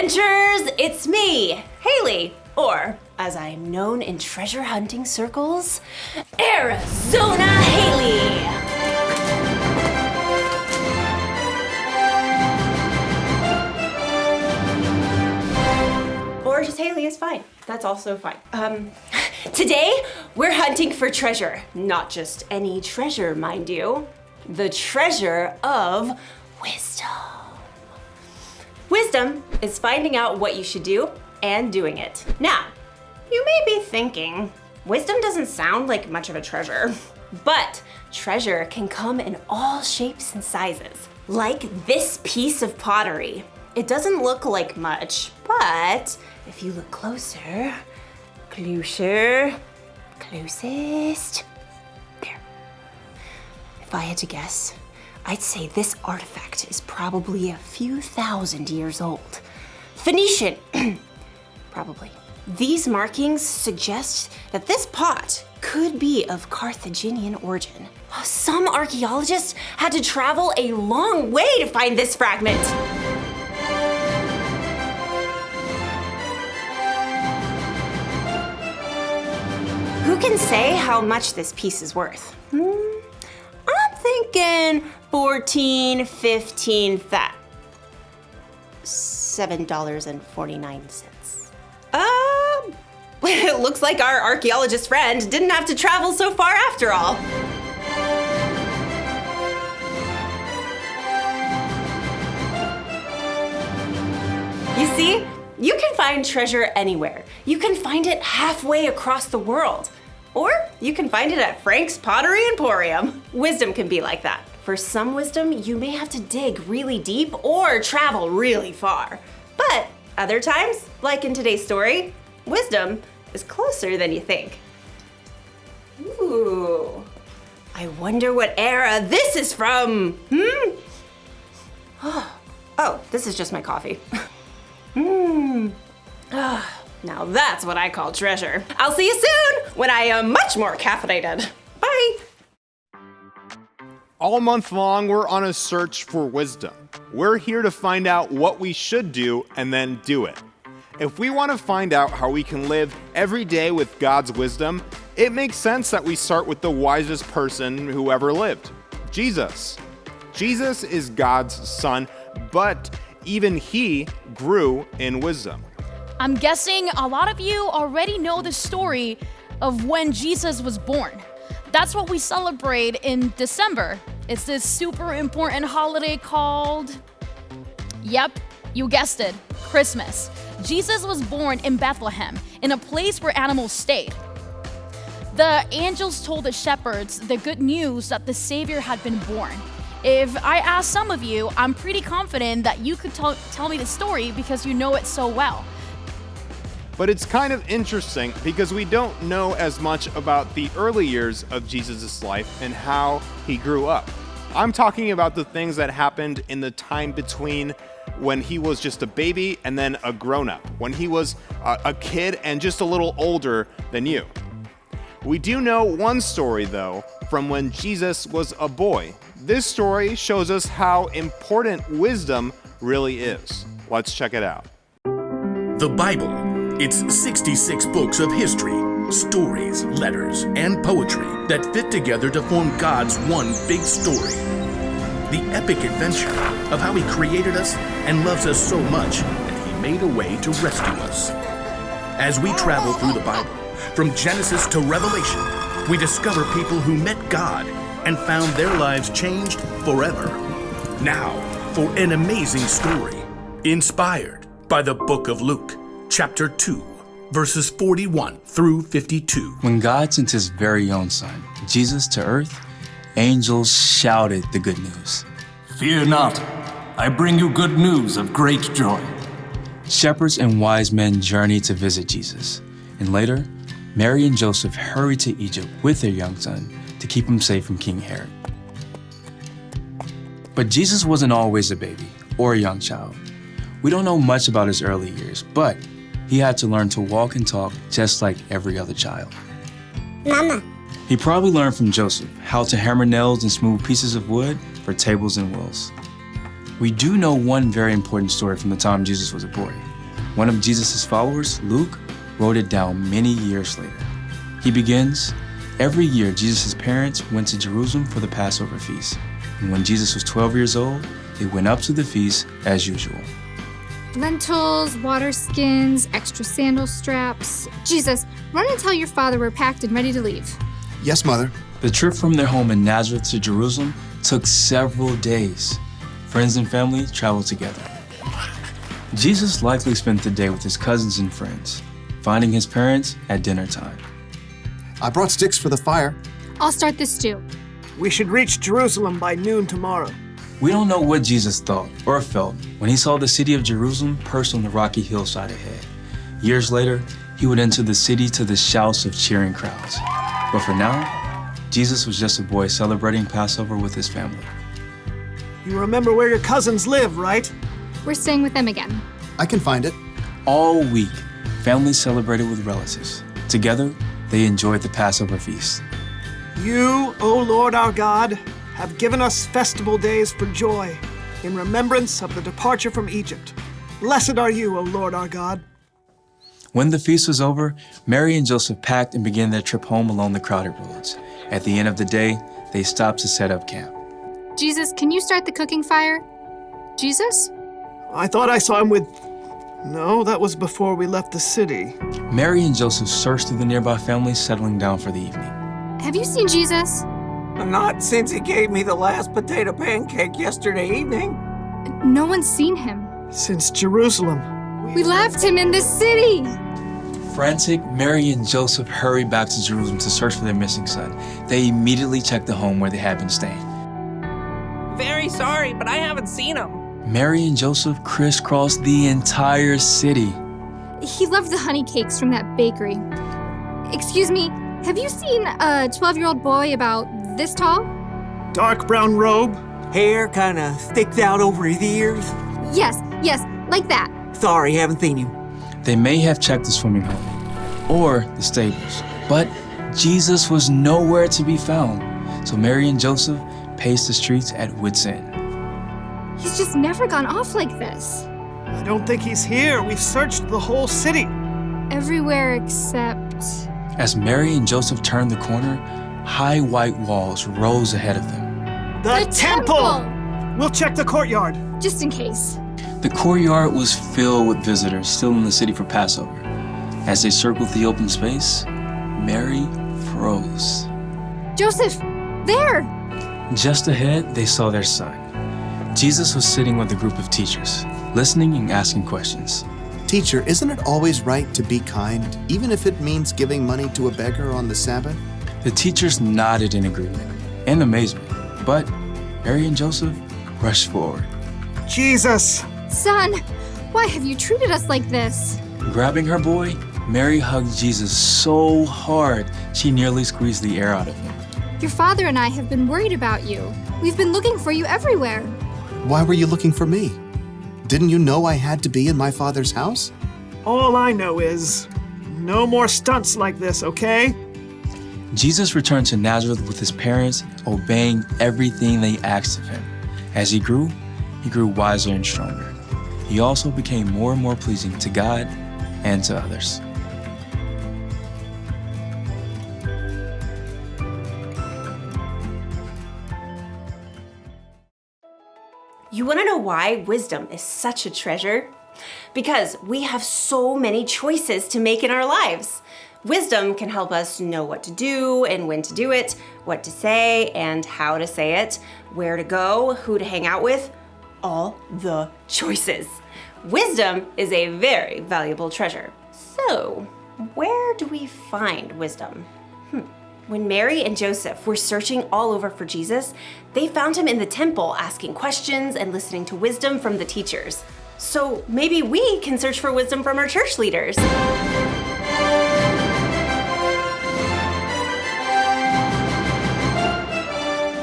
adventurers, it's me, Haley, or as I am known in treasure hunting circles, Arizona Haley. Or just Haley is fine. That's also fine. Today, we're hunting for treasure. Not just any treasure, mind you. The treasure of wisdom. Wisdom is finding out what you should do and doing it. Now, you may be thinking, wisdom doesn't sound like much of a treasure, but treasure can come in all shapes and sizes. Like this piece of pottery. It doesn't look like much, but if you look closer, closest, there. If I had to guess, I'd say this artifact is probably a few thousand years old. Phoenician, probably. These markings suggest that this pot could be of Carthaginian origin. Some archaeologists had to travel a long way to find this fragment. Who can say how much this piece is worth? I'm thinking 14, 15, $7.49. It looks like our archaeologist friend didn't have to travel so far after all. You see, you can find treasure anywhere. You can find it halfway across the world. Or you can find it at Frank's Pottery Emporium. Wisdom can be like that. For some wisdom, you may have to dig really deep or travel really far. But other times, like in today's story, wisdom is closer than you think. Ooh, I wonder what era this is from. Oh, this is just my coffee. Now that's what I call treasure. I'll see you soon when I am much more caffeinated. Bye. All month long, we're on a search for wisdom. We're here to find out what we should do and then do it. If we want to find out how we can live every day with God's wisdom, it makes sense that we start with the wisest person who ever lived, Jesus. Jesus is God's son, but even he grew in wisdom. I'm guessing a lot of you already know the story of when Jesus was born. That's what we celebrate in December. It's this super important holiday called, yep, you guessed it, Christmas. Jesus was born in Bethlehem, in a place where animals stayed. The angels told the shepherds the good news that the Savior had been born. If I ask some of you, I'm pretty confident that you could tell me the story because you know it so well. But it's kind of interesting because we don't know as much about the early years of Jesus' life and how he grew up. I'm talking about the things that happened in the time between when he was just a baby and then a grown-up, when he was a kid and just a little older than you. We do know one story, though, from when Jesus was a boy. This story shows us how important wisdom really is. Let's check it out. The Bible. It's 66 books of history, stories, letters, and poetry that fit together to form God's one big story. The epic adventure of how he created us and loves us so much that he made a way to rescue us. As we travel through the Bible, from Genesis to Revelation, we discover people who met God and found their lives changed forever. Now, for an amazing story, inspired by the book of Luke. Chapter 2, verses 41 through 52. When God sent his very own son, Jesus, to earth, angels shouted the good news. Fear not, I bring you good news of great joy. Shepherds and wise men journeyed to visit Jesus, and later, Mary and Joseph hurried to Egypt with their young son to keep him safe from King Herod. But Jesus wasn't always a baby or a young child. We don't know much about his early years, but he had to learn to walk and talk just like every other child. Mama. He probably learned from Joseph how to hammer nails and smooth pieces of wood for tables and wheels. We do know one very important story from the time Jesus was a boy. One of Jesus' followers, Luke, wrote it down many years later. He begins, every year Jesus' parents went to Jerusalem for the Passover feast. And when Jesus was 12 years old, they went up to the feast as usual. Lentils, water skins, extra sandal straps. Jesus, run and tell your father we're packed and ready to leave. Yes, Mother. The trip from their home in Nazareth to Jerusalem took several days. Friends and family traveled together. Jesus likely spent the day with his cousins and friends, finding his parents at dinner time. I brought sticks for the fire. I'll start this stew. We should reach Jerusalem by noon tomorrow. We don't know what Jesus thought or felt when he saw the city of Jerusalem perched on the rocky hillside ahead. Years later, he would enter the city to the shouts of cheering crowds. But for now, Jesus was just a boy celebrating Passover with his family. You remember where your cousins live, right? We're staying with them again. I can find it. All week, families celebrated with relatives. Together, they enjoyed the Passover feast. You, O Lord our God, have given us festival days for joy, in remembrance of the departure from Egypt. Blessed are you, O Lord our God. When the feast was over, Mary and Joseph packed and began their trip home along the crowded roads. At the end of the day, they stopped to set up camp. Jesus, can you start the cooking fire? Jesus? I thought I saw him with... No, that was before we left the city. Mary and Joseph searched through the nearby families, settling down for the evening. Have you seen Jesus? Not since he gave me the last potato pancake yesterday evening. No one's seen him. Since Jerusalem. We left him in the city. Frantic, Mary and Joseph hurried back to Jerusalem to search for their missing son. They immediately checked the home where they had been staying. Very sorry, but I haven't seen him. Mary and Joseph crisscrossed the entire city. He loved the honey cakes from that bakery. Excuse me, have you seen a 12-year-old boy about this tall? Dark brown robe. Hair kinda sticks out over his ears. Yes, like that. Sorry, haven't seen him. They may have checked the swimming hole or the stables, but Jesus was nowhere to be found. So Mary and Joseph paced the streets at wit's end. He's just never gone off like this. I don't think he's here. We've searched the whole city. Everywhere except... As Mary and Joseph turned the corner, high white walls rose ahead of them. The temple! We'll check the courtyard. Just in case. The courtyard was filled with visitors still in the city for Passover. As they circled the open space, Mary froze. Joseph, there! Just ahead, they saw their son. Jesus was sitting with a group of teachers, listening and asking questions. Teacher, isn't it always right to be kind, even if it means giving money to a beggar on the Sabbath? The teachers nodded in agreement and amazement, but Mary and Joseph rushed forward. Jesus! Son, why have you treated us like this? Grabbing her boy, Mary hugged Jesus so hard she nearly squeezed the air out of him. Your father and I have been worried about you. We've been looking for you everywhere. Why were you looking for me? Didn't you know I had to be in my father's house? All I know is, no more stunts like this, okay? Jesus returned to Nazareth with his parents, obeying everything they asked of him. As he grew wiser and stronger. He also became more and more pleasing to God and to others. You want to know why wisdom is such a treasure? Because we have so many choices to make in our lives. Wisdom can help us know what to do and when to do it, what to say and how to say it, where to go, who to hang out with, all the choices. Wisdom is a very valuable treasure. So, where do we find wisdom? When Mary and Joseph were searching all over for Jesus, they found him in the temple asking questions and listening to wisdom from the teachers. So maybe we can search for wisdom from our church leaders.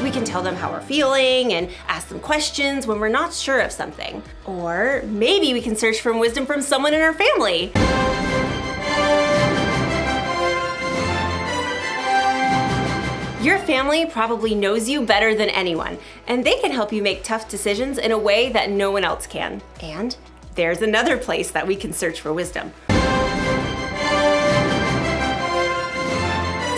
We can tell them how we're feeling and ask them questions when we're not sure of something. Or maybe we can search for wisdom from someone in our family. Your family probably knows you better than anyone, and they can help you make tough decisions in a way that no one else can. And there's another place that we can search for wisdom.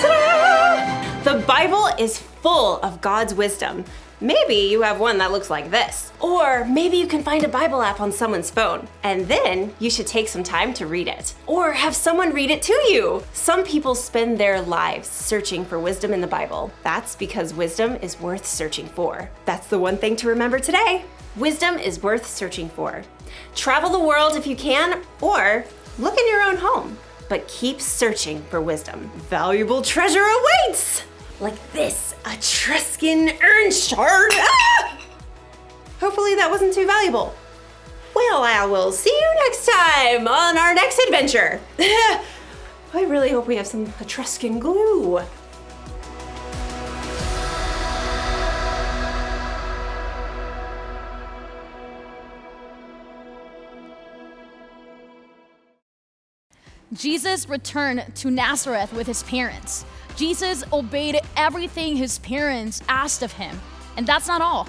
Ta-da! The Bible is full of God's wisdom. Maybe you have one that looks like this. Or maybe you can find a Bible app on someone's phone, and then you should take some time to read it. Or have someone read it to you. Some people spend their lives searching for wisdom in the Bible. That's because wisdom is worth searching for. That's the one thing to remember today. Wisdom is worth searching for. Travel the world if you can, or look in your own home. But keep searching for wisdom. Valuable treasure awaits! Like this Etruscan urn shard. Ah! Hopefully that wasn't too valuable. Well, I will see you next time on our next adventure. I really hope we have some Etruscan glue. Jesus returned to Nazareth with his parents. Jesus obeyed everything his parents asked of him. And that's not all.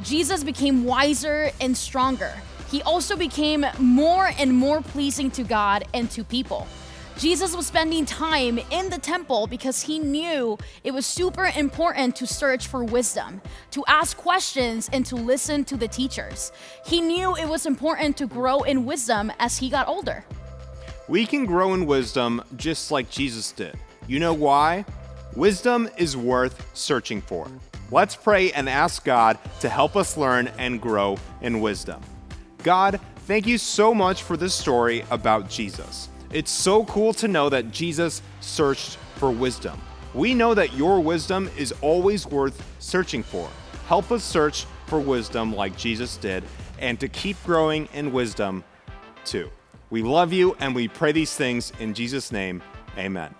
Jesus became wiser and stronger. He also became more and more pleasing to God and to people. Jesus was spending time in the temple because he knew it was super important to search for wisdom, to ask questions, and to listen to the teachers. He knew it was important to grow in wisdom as he got older. We can grow in wisdom just like Jesus did. You know why? Wisdom is worth searching for. Let's pray and ask God to help us learn and grow in wisdom. God, thank you so much for this story about Jesus. It's so cool to know that Jesus searched for wisdom. We know that your wisdom is always worth searching for. Help us search for wisdom like Jesus did, and to keep growing in wisdom too. We love you, and we pray these things in Jesus' name. Amen.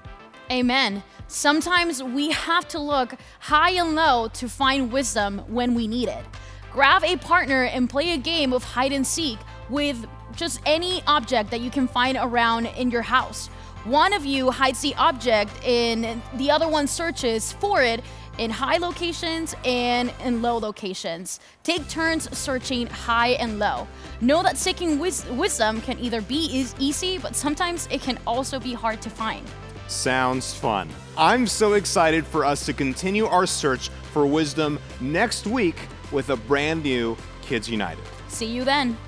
Amen. Sometimes we have to look high and low to find wisdom when we need it. Grab a partner and play a game of hide and seek with just any object that you can find around in your house. One of you hides the object and the other one searches for it in high locations and in low locations. Take turns searching high and low. Know that seeking wisdom can either be easy, but sometimes it can also be hard to find. Sounds fun. I'm so excited for us to continue our search for wisdom next week with a brand new Kids United. See you then.